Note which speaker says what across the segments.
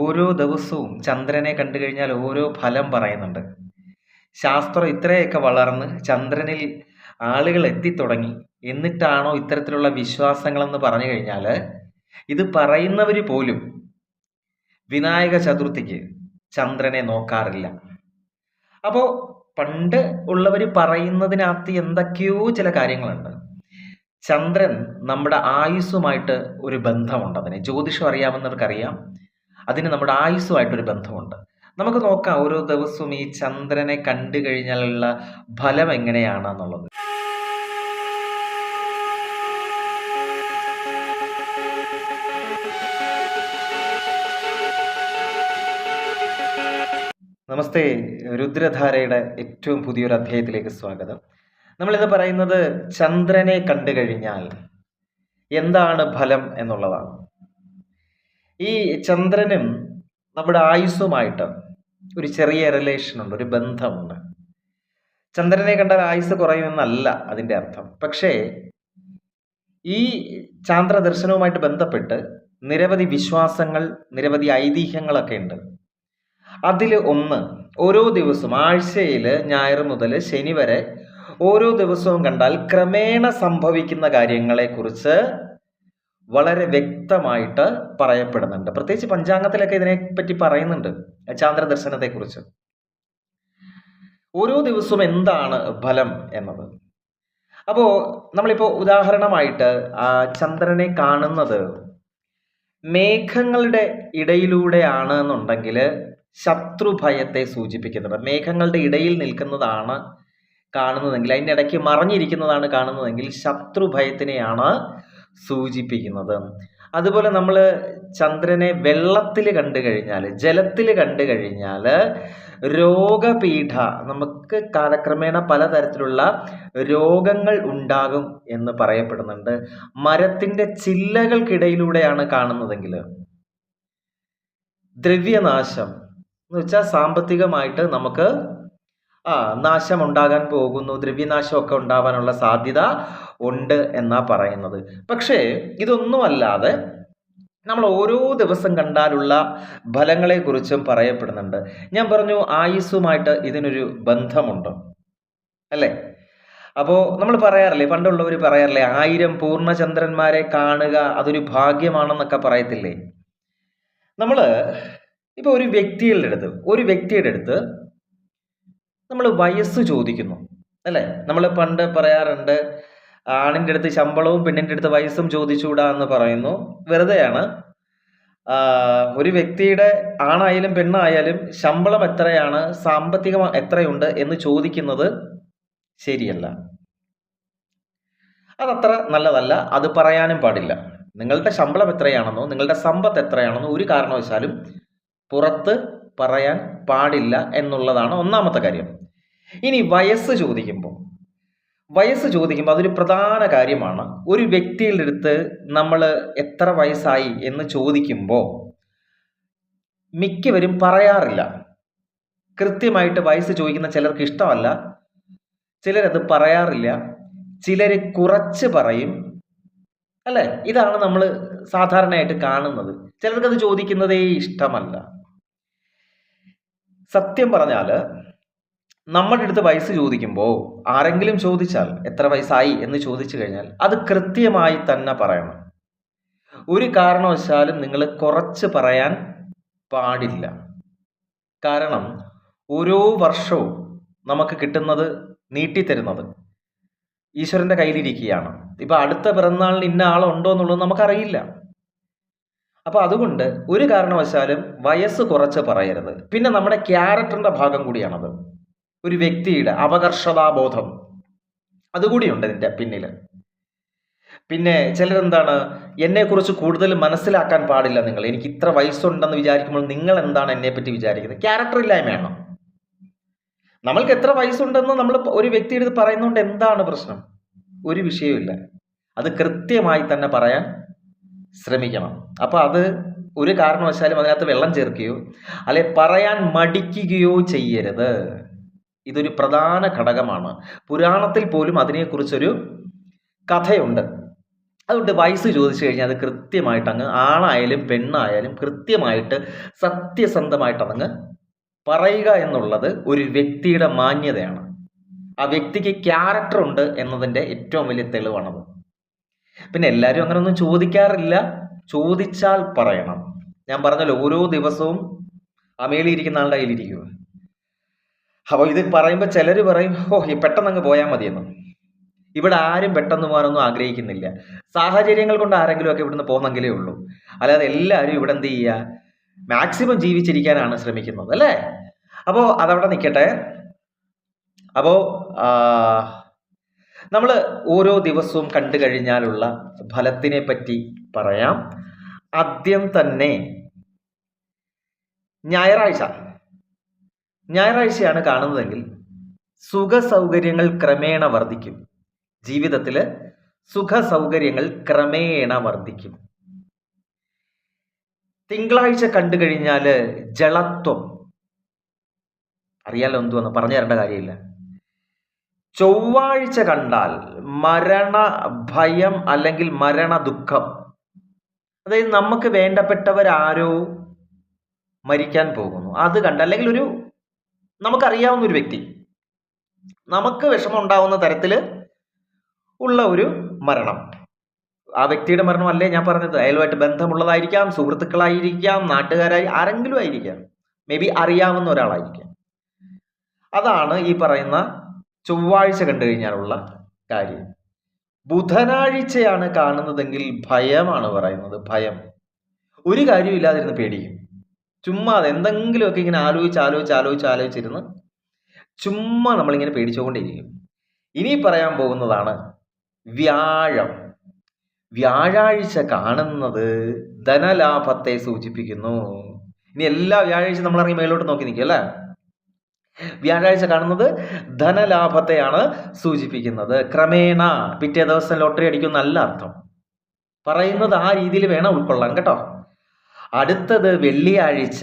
Speaker 1: ഓരോ ദിവസവും ചന്ദ്രനെ കണ്ടു കഴിഞ്ഞാൽ ഓരോ ഫലം പറയുന്നുണ്ട്. ശാസ്ത്രം ഇത്രയൊക്കെ വളർന്ന് ചന്ദ്രനിൽ ആളുകൾ എത്തിത്തുടങ്ങി. എന്നിട്ടാണോ ഇത്തരത്തിലുള്ള വിശ്വാസങ്ങളെന്ന് പറഞ്ഞു കഴിഞ്ഞാൽ, ഇത് പറയുന്നവർ പോലും വിനായക ചതുർത്ഥിക്ക് ചന്ദ്രനെ നോക്കാറില്ല. അപ്പോൾ പണ്ട് ഉള്ളവർ പറയുന്നതിനകത്ത് എന്തൊക്കെയോ ചില കാര്യങ്ങളുണ്ട്. ചന്ദ്രൻ നമ്മുടെ ആയുസ്സുമായിട്ട് ഒരു ബന്ധമുണ്ട്. അതിന് ജ്യോതിഷം അറിയാവുന്നവർക്കറിയാം, അതിന് നമ്മുടെ ആയുസ്സുമായിട്ടൊരു ബന്ധമുണ്ട്. നമുക്ക് നോക്കാം ഓരോ ദിവസവും ഈ ചന്ദ്രനെ കണ്ടു കഴിഞ്ഞാലുള്ള ഫലം എങ്ങനെയാണെന്നുള്ളത്. നമസ്തേ, രുദ്രധാരയുടെ ഏറ്റവും പുതിയൊരു അധ്യായത്തിലേക്ക് സ്വാഗതം. നമ്മളിന്ന് പറയുന്നത് ചന്ദ്രനെ കണ്ടു കഴിഞ്ഞാൽ എന്താണ് ഫലം എന്നുള്ളതാണ്. ഈ ചന്ദ്രനും നമ്മുടെ ആയുസ്സുമായിട്ട് ഒരു ചെറിയ റിലേഷൻ ഉണ്ട്, ഒരു ബന്ധമുണ്ട്. ചന്ദ്രനെ കണ്ടാൽ ആയുസ് കുറയുമെന്നല്ല അതിൻ്റെ അർത്ഥം. പക്ഷേ ഈ ചാന്ദ്ര ദർശനവുമായിട്ട് ബന്ധപ്പെട്ട് നിരവധി വിശ്വാസങ്ങൾ, നിരവധി ഐതിഹ്യങ്ങളൊക്കെ ഉണ്ട്. അതിൽ ഒന്ന്, ഓരോ ദിവസവും ആഴ്ചയിൽ ഞായർ മുതൽ ശനി വരെ ഓരോ ദിവസവും കണ്ടാൽ ക്രമേണ സംഭവിക്കുന്ന കാര്യങ്ങളെക്കുറിച്ച് വളരെ വ്യക്തമായിട്ട് പറയപ്പെടുന്നുണ്ട്. പ്രത്യേകിച്ച് പഞ്ചാംഗത്തിലൊക്കെ ഇതിനെപ്പറ്റി പറയുന്നുണ്ട്, ചാന്ദ്ര ദർശനത്തെക്കുറിച്ച്. ഓരോ ദിവസവും എന്താണ് ഫലം എന്നത്. അപ്പോൾ നമ്മളിപ്പോൾ ഉദാഹരണമായിട്ട് ചന്ദ്രനെ കാണുന്നത് മേഘങ്ങളുടെ ഇടയിലൂടെയാണ് എന്നുണ്ടെങ്കിൽ ശത്രുഭയത്തെ സൂചിപ്പിക്കുന്നുണ്ട്. മേഘങ്ങളുടെ ഇടയിൽ നിൽക്കുന്നതാണ് കാണുന്നതെങ്കിൽ, അതിൻ്റെ ഇടയ്ക്ക് മറഞ്ഞിരിക്കുന്നതാണ് കാണുന്നതെങ്കിൽ ശത്രുഭയത്തിനെയാണ് സൂചിപ്പിക്കുന്നത്. അതുപോലെ നമ്മൾ ചന്ദ്രനെ വെള്ളത്തിൽ കണ്ടു കഴിഞ്ഞാൽ, ജലത്തിൽ കണ്ടു കഴിഞ്ഞാൽ രോഗപീഠ, നമുക്ക് കാലക്രമേണ പലതരത്തിലുള്ള രോഗങ്ങൾ ഉണ്ടാകും എന്ന് പറയപ്പെടുന്നുണ്ട്. മരത്തിൻ്റെ ചില്ലകൾക്കിടയിലൂടെയാണ് കാണുന്നതെങ്കിൽ ദ്രവ്യനാശം എന്ന് വെച്ചാൽ സാമ്പത്തികമായിട്ട് നമുക്ക് നാശം ഉണ്ടാകാൻ പോകുന്നു, ദ്രവ്യനാശമൊക്കെ ഉണ്ടാവാനുള്ള സാധ്യത ഉണ്ട് എന്നാ പറയുന്നത്. പക്ഷേ ഇതൊന്നുമല്ലാതെ നമ്മൾ ഓരോ ദിവസം കണ്ടാലുള്ള ഫലങ്ങളെക്കുറിച്ചും പറയപ്പെടുന്നുണ്ട്. ഞാൻ പറഞ്ഞു, ആയുസ്സുമായിട്ട് ഇതിനൊരു ബന്ധമുണ്ട്, അല്ലേ? അപ്പോൾ നമ്മൾ പറയാറില്ലേ, പണ്ടുള്ളവർ പറയാറില്ലേ, 1000 പൂർണ്ണചന്ദ്രന്മാരെ കാണുക അതൊരു ഭാഗ്യമാണെന്നൊക്കെ പറയത്തില്ലേ? നമ്മൾ ഇപ്പോൾ ഒരു വ്യക്തിയുടെ അടുത്ത് നമ്മൾ വയസ്സ് ചോദിക്കുന്നു, അല്ലേ? നമ്മൾ പണ്ട് പറയാറുണ്ട്, ആണിൻ്റെ അടുത്ത് ശമ്പളവും പെണ്ണിൻ്റെ അടുത്ത് വയസ്സും ചോദിച്ചുകൂടാ എന്ന് പറയുന്നു. വെറുതെയാണ്. ഒരു വ്യക്തിയുടെ, ആണായാലും പെണ്ണായാലും, ശമ്പളം എത്രയാണ്, സാമ്പത്തികം എത്രയുണ്ട് എന്ന് ചോദിക്കുന്നത് ശരിയല്ല. അതത്ര നല്ലതല്ല, അത് പറയാനും പാടില്ല. നിങ്ങളുടെ ശമ്പളം എത്രയാണെന്നോ നിങ്ങളുടെ സമ്പത്ത് എത്രയാണെന്നോ ഒരു കാരണവശാലും പുറത്ത് പറയാൻ പാടില്ല എന്നുള്ളതാണ് ഒന്നാമത്തെ കാര്യം. ഇനി വയസ്സ് ചോദിക്കുമ്പോൾ അതൊരു പ്രധാന കാര്യമാണ്. ഒരു വ്യക്തിയുടെ അടുത്ത് നമ്മൾ എത്ര വയസ്സായി എന്ന് ചോദിക്കുമ്പോൾ മിക്കവരും പറയാറില്ല. കൃത്യമായിട്ട് വയസ്സ് ചോദിക്കുന്ന ചിലർക്ക് ഇഷ്ടമല്ല, ചിലരത് പറയാറില്ല, ചിലർ കുറച്ച് പറയും, അല്ലേ? ഇതാണ് നമ്മൾ സാധാരണയായിട്ട് കാണുന്നത്. ചിലർക്കത് ചോദിക്കുന്നതേ ഇഷ്ടമല്ല. സത്യം പറഞ്ഞാൽ നമ്മുടെ അടുത്ത് വയസ്സ് ചോദിക്കുമ്പോൾ, ആരെങ്കിലും ചോദിച്ചാൽ എത്ര വയസ്സായി എന്ന് ചോദിച്ചു കഴിഞ്ഞാൽ അത് കൃത്യമായി തന്നെ പറയണം. ഒരു കാരണവശാലും നിങ്ങൾ കുറച്ച് പറയാൻ പാടില്ല. കാരണം ഓരോ വർഷവും നമുക്ക് കിട്ടുന്നത്, നീട്ടിത്തരുന്നത് ഈശ്വരൻ്റെ കയ്യിലിരിക്കുകയാണ്. ഇപ്പം അടുത്ത പിറന്നാളിന് ഇന്ന ആളുണ്ടോ എന്നുള്ളത് നമുക്കറിയില്ല. അപ്പോൾ അതുകൊണ്ട് ഒരു കാരണവശാലും വയസ്സ് കുറച്ച് പറയരുത്. പിന്നെ നമ്മുടെ ക്യാരക്ടറിൻ്റെ ഭാഗം കൂടിയാണത്. ഒരു വ്യക്തിയുടെ അപകർഷതാബോധം അതുകൂടിയുണ്ട് ഇതിൻ്റെ പിന്നിൽ. പിന്നെ ചിലരെന്താണ്, എന്നെക്കുറിച്ച് കൂടുതൽ മനസ്സിലാക്കാൻ പാടില്ല നിങ്ങൾ, എനിക്ക് ഇത്ര വയസ്സുണ്ടെന്ന് വിചാരിക്കുമ്പോൾ നിങ്ങൾ എന്താണ് എന്നെപ്പറ്റി വിചാരിക്കുന്നത്? ക്യാരക്ടർ ഇല്ലായ്മയാണോ? നമ്മൾക്ക് എത്ര വയസ്സുണ്ടെന്ന് നമ്മൾ ഒരു വ്യക്തിയുടെ പറയുന്നതുകൊണ്ട് എന്താണ് പ്രശ്നം? ഒരു വിഷയമില്ല. അത് കൃത്യമായി തന്നെ പറയാൻ ശ്രമിക്കണം. അപ്പോൾ അത് ഒരു കാരണവശാലും അതിനകത്ത് വെള്ളം ചേർക്കുകയോ അല്ലെ പറയാൻ മടിക്കുകയോ ചെയ്യരുത്. ഇതൊരു പ്രധാന ഘടകമാണ്. പുരാണത്തിൽ പോലും അതിനെക്കുറിച്ചൊരു കഥയുണ്ട്. അതുകൊണ്ട് വയസ്സ് ചോദിച്ചു കഴിഞ്ഞാൽ അത് കൃത്യമായിട്ട് അങ്ങ് ആണായാലും പെണ്ണായാലും കൃത്യമായിട്ട് സത്യസന്ധമായിട്ട് അതങ്ങ് പറയുക എന്നുള്ളത് ഒരു വ്യക്തിയുടെ മാന്യതയാണ്. ആ വ്യക്തിക്ക് ക്യാരക്ടർ ഉണ്ട് എന്നതിൻ്റെ ഏറ്റവും വലിയ തെളിവാണത്. പിന്നെ എല്ലാവരും അങ്ങനെയൊന്നും ചോദിക്കാറില്ല. ചോദിച്ചാൽ പറയണം. ഞാൻ പറഞ്ഞല്ലോ, ഓരോ ദിവസവും അമേലിയിരിക്കുന്ന ആളുടെ കയ്യിലിരിക്കുക. അപ്പോൾ ഇത് പറയുമ്പോൾ ചിലർ പറയും, പെട്ടെന്ന് അങ്ങ് പോയാൽ മതിയെന്ന്. ഇവിടെ ആരും പെട്ടെന്ന് പോകാനൊന്നും ആഗ്രഹിക്കുന്നില്ല. സാഹചര്യങ്ങൾ കൊണ്ട് ആരെങ്കിലും ഒക്കെ ഇവിടുന്ന് പോകുന്നെങ്കിലേ ഉള്ളൂ. അല്ലാതെ എല്ലാവരും ഇവിടെ എന്ത് ചെയ്യുക, മാക്സിമം ജീവിച്ചിരിക്കാനാണ് ശ്രമിക്കുന്നത്, അല്ലേ? അപ്പോൾ അതവിടെ നിൽക്കട്ടെ. അപ്പോൾ നമ്മൾ ഓരോ ദിവസവും കണ്ടു കഴിഞ്ഞാലുള്ള ഫലത്തിനെ പറ്റി പറയാം. ആദ്യം തന്നെ ഞായറാഴ്ചയാണ് കാണുന്നതെങ്കിൽ സുഖ സൗകര്യങ്ങൾ ക്രമേണ വർദ്ധിക്കും. ജീവിതത്തിൽ സുഖ സൗകര്യങ്ങൾ ക്രമേണ വർദ്ധിക്കും. തിങ്കളാഴ്ച കണ്ടു കഴിഞ്ഞാൽ ജളത്വം, അറിയാലോ എന്തുവെന്ന് പറഞ്ഞു തരേണ്ട കാര്യമില്ല. ചൊവ്വാഴ്ച കണ്ടാൽ മരണ ഭയം അല്ലെങ്കിൽ മരണ ദുഃഖം. അതായത് നമുക്ക് വേണ്ടപ്പെട്ടവരാരോ മരിക്കാൻ പോകുന്നു, അത് കണ്ട്, അല്ലെങ്കിൽ നമുക്കറിയാവുന്ന ഒരു വ്യക്തി, നമുക്ക് വിഷമം ഉണ്ടാവുന്ന തരത്തിൽ ഉള്ള ഒരു മരണം. ആ വ്യക്തിയുടെ മരണമല്ലേ ഞാൻ പറഞ്ഞത്. അയാളുമായിട്ട് ബന്ധമുള്ളതായിരിക്കാം, സുഹൃത്തുക്കളായിരിക്കാം, നാട്ടുകാരായി ആരെങ്കിലും ആയിരിക്കാം, മേ ബി അറിയാവുന്ന ഒരാളായിരിക്കാം. അതാണ് ഈ പറയുന്ന ചൊവ്വാഴ്ച കണ്ടു കഴിഞ്ഞാലുള്ള കാര്യം. ബുധനാഴ്ചയാണ് കാണുന്നതെങ്കിൽ ഭയമാണ് പറയുന്നത്. ഭയം. ഒരു കാര്യവും ഇല്ലാതിരുന്ന് പേടിക്കും. ചുമ്മാ എന്തെങ്കിലുമൊക്കെ ഇങ്ങനെ ആലോചിച്ചിരുന്ന് ചുമ്മാ നമ്മളിങ്ങനെ പേടിച്ചുകൊണ്ടേയിരിക്കും. ഇനി പറയാൻ പോകുന്നതാണ് വ്യാഴം. വ്യാഴാഴ്ച കാണുന്നത് ധനലാഭത്തെ സൂചിപ്പിക്കുന്നു. ഇനി എല്ലാ വ്യാഴാഴ്ച നമ്മൾ ഇറങ്ങി മേലോട്ട് നോക്കി നിൽക്കും, അല്ലേ? വ്യാഴാഴ്ച കാണുന്നത് ധനലാഭത്തെയാണ് സൂചിപ്പിക്കുന്നത്. ക്രമേണ പിറ്റേ ദിവസം ലോട്ടറി അടിക്കും, നല്ല അർത്ഥം. പറയുന്നത് ആ രീതിയിൽ വേണം ഉൾക്കൊള്ളാൻ, കേട്ടോ. അടുത്തത് വെള്ളിയാഴ്ച.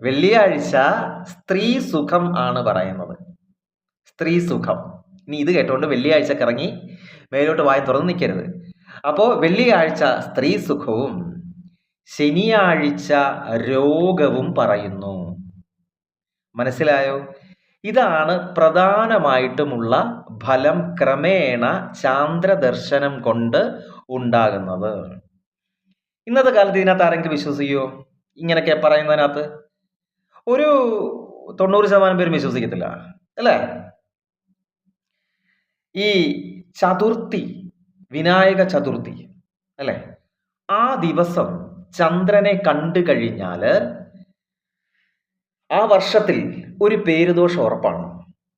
Speaker 1: വെള്ളിയാഴ്ച സ്ത്രീ സുഖം ആണ് പറയുന്നത്. സ്ത്രീ സുഖം. ഇനി ഇത് കേട്ടോണ്ട് വെള്ളിയാഴ്ചക്ക് ഇറങ്ങി മേലോട്ട് വായ തുറന്ന് നിൽക്കരുത്. അപ്പോൾ വെള്ളിയാഴ്ച സ്ത്രീ സുഖവും ശനിയാഴ്ച രോഗവും പറയുന്നു. മനസ്സിലായോ? ഇതാണ് പ്രധാനമായിട്ടുമുള്ള ഫലം ക്രമേണ ചാന്ദ്രദർശനം കൊണ്ട് ഉണ്ടാകുന്നത്. ഇന്നത്തെ കാലത്ത് ഇതിനകത്ത് ആരെങ്കിലും വിശ്വസിക്കുമോ? ഇങ്ങനെയൊക്കെ പറയുന്നതിനകത്ത് ഒരു 90% പേരും വിശ്വസിക്കത്തില്ല, അല്ലേ? ഈ ചതുർത്ഥി, വിനായക ചതുർത്ഥി, അല്ലേ? ആ ദിവസം ചന്ദ്രനെ കണ്ടു കഴിഞ്ഞാൽ ആ വർഷത്തിൽ ഒരു പേരുദോഷം ഉറപ്പാണ്.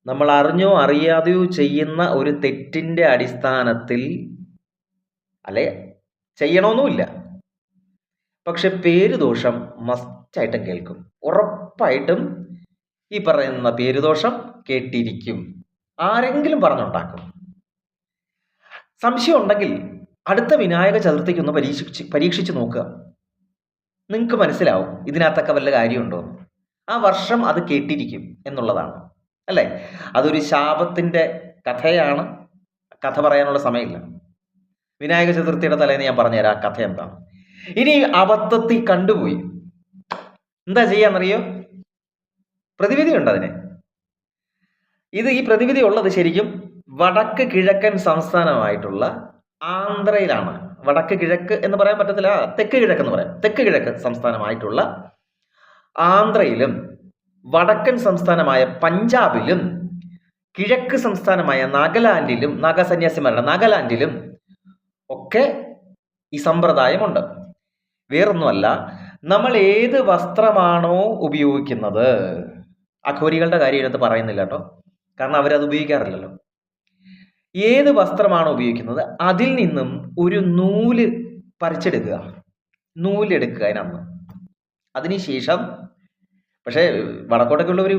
Speaker 1: നമ്മൾ അറിഞ്ഞോ അറിയാതെയോ ചെയ്യുന്ന ഒരു തെറ്റിൻ്റെ അടിസ്ഥാനത്തിൽ, അല്ലെ ചെയ്യണമെന്നുമില്ല, പക്ഷെ പേരുദോഷം മസ്റ്റായിട്ടും കേൾക്കും. ഉറപ്പായിട്ടും ഈ പറയുന്ന പേരുദോഷം കേട്ടിരിക്കും. ആരെങ്കിലും പറഞ്ഞുണ്ടാക്കും. സംശയം ഉണ്ടെങ്കിൽ അടുത്ത വിനായക ചതുർത്ഥിക്കൊന്ന് പരീക്ഷിച്ച് നോക്കുക. നിങ്ങൾക്ക് മനസ്സിലാവും ഇതിനകത്തൊക്കെ വല്ല കാര്യമുണ്ടോ. ആ വർഷം അത് കേട്ടിരിക്കും എന്നുള്ളതാണ്, അല്ലേ? അതൊരു ശാപത്തിൻ്റെ കഥയാണ്. കഥ പറയാനുള്ള സമയമില്ല. വിനായക ചതുർത്ഥിയുടെ തലേന്ന് ഞാൻ പറഞ്ഞുതരാം ആ കഥ എന്താണ്. ഇനി അബദ്ധത്തിൽ കണ്ടുപോയി, എന്താ ചെയ്യാന്നറിയോ? പ്രതിവിധി ഉണ്ട് അതിന്. ഈ പ്രതിവിധി ഉള്ളത് ശരിക്കും വടക്ക് കിഴക്കൻ സംസ്ഥാനമായിട്ടുള്ള ആന്ധ്രയിലാണ്. വടക്ക് കിഴക്ക് എന്ന് പറയാൻ പറ്റത്തില്ല, തെക്ക് കിഴക്ക് എന്ന് പറയാം. തെക്ക് കിഴക്ക് സംസ്ഥാനമായിട്ടുള്ള ആന്ധ്രയിലും വടക്കൻ സംസ്ഥാനമായ പഞ്ചാബിലും കിഴക്ക് സംസ്ഥാനമായ നാഗാലാൻഡിലും, നാഗാലാൻഡിലും ഒക്കെ ഈ സമ്പ്രദായമുണ്ട്. വേറൊന്നുമല്ല, നമ്മൾ ഏത് വസ്ത്രമാണോ ഉപയോഗിക്കുന്നത്, അഘോരികളുടെ കാര്യം എടുത്ത് പറയുന്നില്ല കേട്ടോ, കാരണം അവരത് ഉപയോഗിക്കാറില്ലല്ലോ. ഏത് വസ്ത്രമാണോ ഉപയോഗിക്കുന്നത് അതിൽ നിന്നും ഒരു നൂല് പറിച്ചെടുക്കുക, നൂലെടുക്കുക അതിനന്ന്. അതിനുശേഷം, പക്ഷേ വടക്കോട്ടൊക്കെ ഉള്ള ഒരു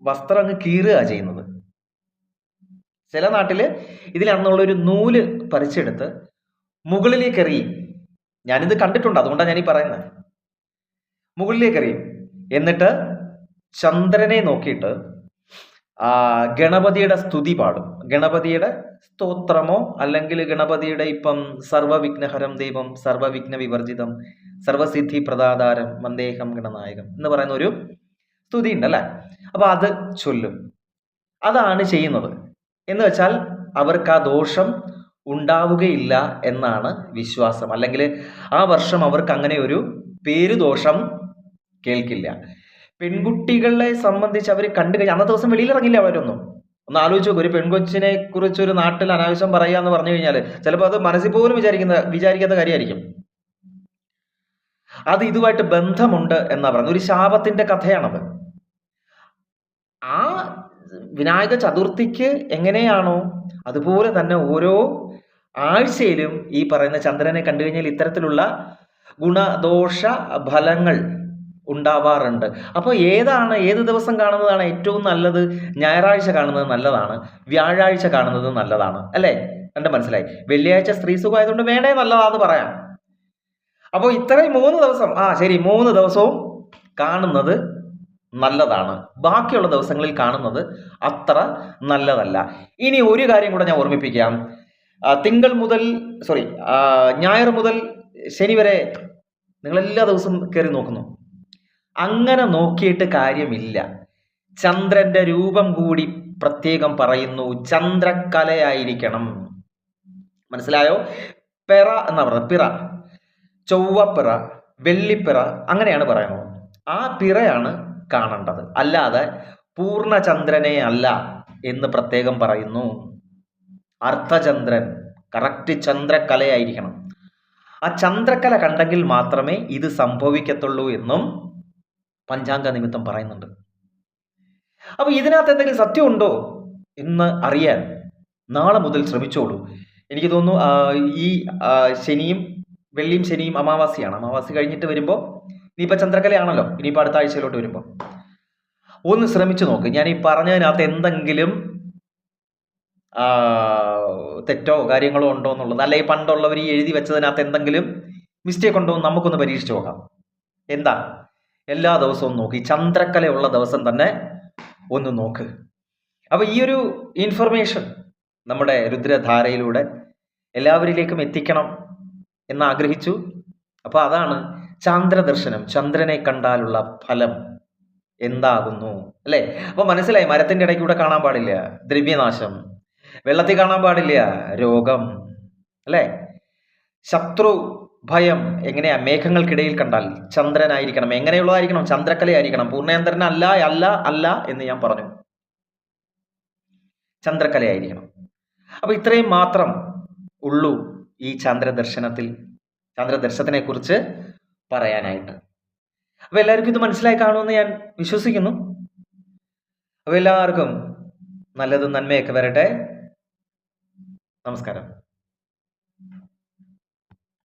Speaker 1: വസ്ത്രം അങ്ങ് കീറുക ചെയ്യുന്നത്. ചില നാട്ടിൽ ഇതിലന്നുള്ളൊരു നൂല് പറിച്ചെടുത്ത് മുകളിലേക്ക് എറിയും. ഞാനിത് കണ്ടിട്ടുണ്ട്, അതുകൊണ്ടാണ് ഞാനീ പറയുന്നത്. മുകളിലേക്ക് എറിയും. എന്നിട്ട് ചന്ദ്രനെ നോക്കിയിട്ട് ഗണപതിയുടെ സ്തുതി പാടും. ഗണപതിയുടെ സ്തോത്രമോ അല്ലെങ്കിൽ ഗണപതിയുടെ ഇപ്പം സർവവിഘ്നഹരം ദൈവം, സർവവിഘ്ന വിവർജിതം, സർവസിദ്ധി പ്രദാതാരം, വന്ദേഹം ഗണനായകം എന്ന് പറയുന്ന ഒരു സ്തുതി ഉണ്ട് അല്ലേ? അപ്പൊ അത് ചൊല്ലും. അതാണ് ചെയ്യുന്നത്. എന്ന് വെച്ചാൽ അവർക്ക് ആ ദോഷം ഉണ്ടാവുകയില്ല എന്നാണ് വിശ്വാസം. അല്ലെങ്കിൽ ആ വർഷം അവർക്ക് അങ്ങനെ ഒരു പേരുദോഷം കേൾക്കില്ല. പെൺകുട്ടികളെ സംബന്ധിച്ച് അവർ കണ്ടു കഴിഞ്ഞാൽ അന്നത്തെ ദിവസം വെളിയിലിറങ്ങില്ല അവരൊന്നും. ഒന്ന് ആലോചിച്ച് നോക്കും, ഒരു പെൺകൊച്ചിനെ കുറിച്ച് ഒരു നാട്ടിൽ അനാവശ്യം പറയുക എന്ന് പറഞ്ഞു കഴിഞ്ഞാൽ ചിലപ്പോൾ അത് മനസ്സിൽ പോലും വിചാരിക്കാത്ത കാര്യമായിരിക്കും. അത് ഇതുമായിട്ട് ബന്ധമുണ്ട് എന്നാ പറയുന്നത്. ഒരു ശാപത്തിന്റെ കഥയാണത്. ആ വിനായക ചതുർത്ഥിക്ക് എങ്ങനെയാണോ അതുപോലെ തന്നെ ഓരോ ആഴ്ചയിലും ഈ പറയുന്ന ചന്ദ്രനെ കണ്ടു കഴിഞ്ഞാൽ ഇത്തരത്തിലുള്ള ഗുണദോഷ ഫലങ്ങൾ ഉണ്ടാവാറുണ്ട്. അപ്പോൾ ഏത് ദിവസം കാണുന്നതാണ് ഏറ്റവും നല്ലത്? ഞായറാഴ്ച കാണുന്നത് നല്ലതാണ്, വ്യാഴാഴ്ച കാണുന്നത് നല്ലതാണ് അല്ലേ? കണ്ട് മനസ്സിലായി. വെള്ളിയാഴ്ച സ്ത്രീ സുഖമായതുകൊണ്ട് വേണേ നല്ലതാന്ന് പറയാം. അപ്പോൾ ഇത്രയും 3 ദിവസം ശരി 3 ദിവസവും കാണുന്നത് നല്ലതാണ്. ബാക്കിയുള്ള ദിവസങ്ങളിൽ കാണുന്നത് അത്ര നല്ലതല്ല. ഇനി ഒരു കാര്യം കൂടെ ഞാൻ ഓർമ്മിപ്പിക്കാം. ഞായർ മുതൽ ശനി വരെ നിങ്ങൾ എല്ലാ ദിവസവും കയറി നോക്കുന്നു. അങ്ങനെ നോക്കിയിട്ട് കാര്യമില്ല. ചന്ദ്രന്റെ രൂപം കൂടി പ്രത്യേകം പറയുന്നു. ചന്ദ്രക്കലയായിരിക്കണം. മനസ്സിലായോ? പിറ എന്നാ പറയുന്നത്. പിറ, ചൊവ്വപ്പിറ, വെള്ളിപ്പിറ അങ്ങനെയാണ് പറയുന്നത്. ആ പിറയാണ് കാണേണ്ടത്, അല്ലാതെ പൂർണ്ണചന്ദ്രനെ അല്ല എന്ന് പ്രത്യേകം പറയുന്നു. അർദ്ധചന്ദ്രൻ, കറക്റ്റ് ചന്ദ്രക്കലയായിരിക്കണം. ആ ചന്ദ്രക്കല കണ്ടെങ്കിൽ മാത്രമേ ഇത് സംഭവിക്കത്തുള്ളൂ എന്നും പഞ്ചാംഗ നിമിത്തം പറയുന്നുണ്ട്. അപ്പൊ ഇതിനകത്ത് എന്തെങ്കിലും സത്യമുണ്ടോ എന്ന് അറിയാൻ നാളെ മുതൽ ശ്രമിച്ചോളൂ. എനിക്ക് തോന്നുന്നു ഈ വെള്ളിയും ശനിയും അമാവാസിയാണ്. അമാവാസി കഴിഞ്ഞിട്ട് വരുമ്പോൾ ഇനിയിപ്പോൾ ചന്ദ്രക്കലയാണല്ലോ, ഇനിയിപ്പോൾ അടുത്ത ആഴ്ചയിലോട്ട് വരുമ്പോൾ ഒന്ന് ശ്രമിച്ചു നോക്ക്. ഞാൻ ഈ പറഞ്ഞതിനകത്ത് എന്തെങ്കിലും തെറ്റോ കാര്യങ്ങളോ ഉണ്ടോ എന്നുള്ളത്, അല്ലെങ്കിൽ പണ്ടുള്ളവർ ഈ എഴുതി വെച്ചതിനകത്ത് എന്തെങ്കിലും മിസ്റ്റേക്ക് ഉണ്ടോ എന്ന് നമുക്കൊന്ന് പരീക്ഷിച്ച് നോക്കാം. എന്താ, എല്ലാ ദിവസവും നോക്കി ചന്ദ്രക്കലയുള്ള ദിവസം തന്നെ ഒന്ന് നോക്ക്. അപ്പൊ ഈ ഒരു ഇൻഫർമേഷൻ നമ്മുടെ രുദ്രധാരയിലൂടെ എല്ലാവരിലേക്കും എത്തിക്കണം എന്ന് ആഗ്രഹിച്ചു. അപ്പൊ അതാണ് ചാന്ദ്രദർശനം, ചന്ദ്രനെ കണ്ടാലുള്ള ഫലം എന്താകുന്നു അല്ലേ? അപ്പൊ മനസ്സിലായി. മരത്തിന്റെ ഇടയ്ക്കൂടെ കാണാൻ പാടില്ല ദ്രവ്യനാശം, വെള്ളത്തിൽ കാണാൻ പാടില്ല രോഗം അല്ലേ? ശത്രു ഭയം എങ്ങനെയാ? മേഘങ്ങൾക്കിടയിൽ കണ്ടാൽ ചന്ദ്രനായിരിക്കണം. എങ്ങനെയുള്ളതായിരിക്കണം? ചന്ദ്രക്കലയായിരിക്കണം. പൂർണ്ണചന്ദ്രൻ അല്ല അല്ല അല്ല എന്ന് ഞാൻ പറഞ്ഞു. ചന്ദ്രക്കലയായിരിക്കണം. അപ്പൊ ഇത്രയും മാത്രം ഉള്ളൂ ഈ ചന്ദ്രദർശനത്തിനെ കുറിച്ച് പറയാനായിട്ട്. അപ്പൊ എല്ലാവർക്കും ഇത് മനസ്സിലായി കാണുമെന്ന് ഞാൻ വിശ്വസിക്കുന്നു. അപ്പൊ എല്ലാവർക്കും നല്ലതും നന്മയൊക്കെ വരട്ടെ. നമസ്കാരം.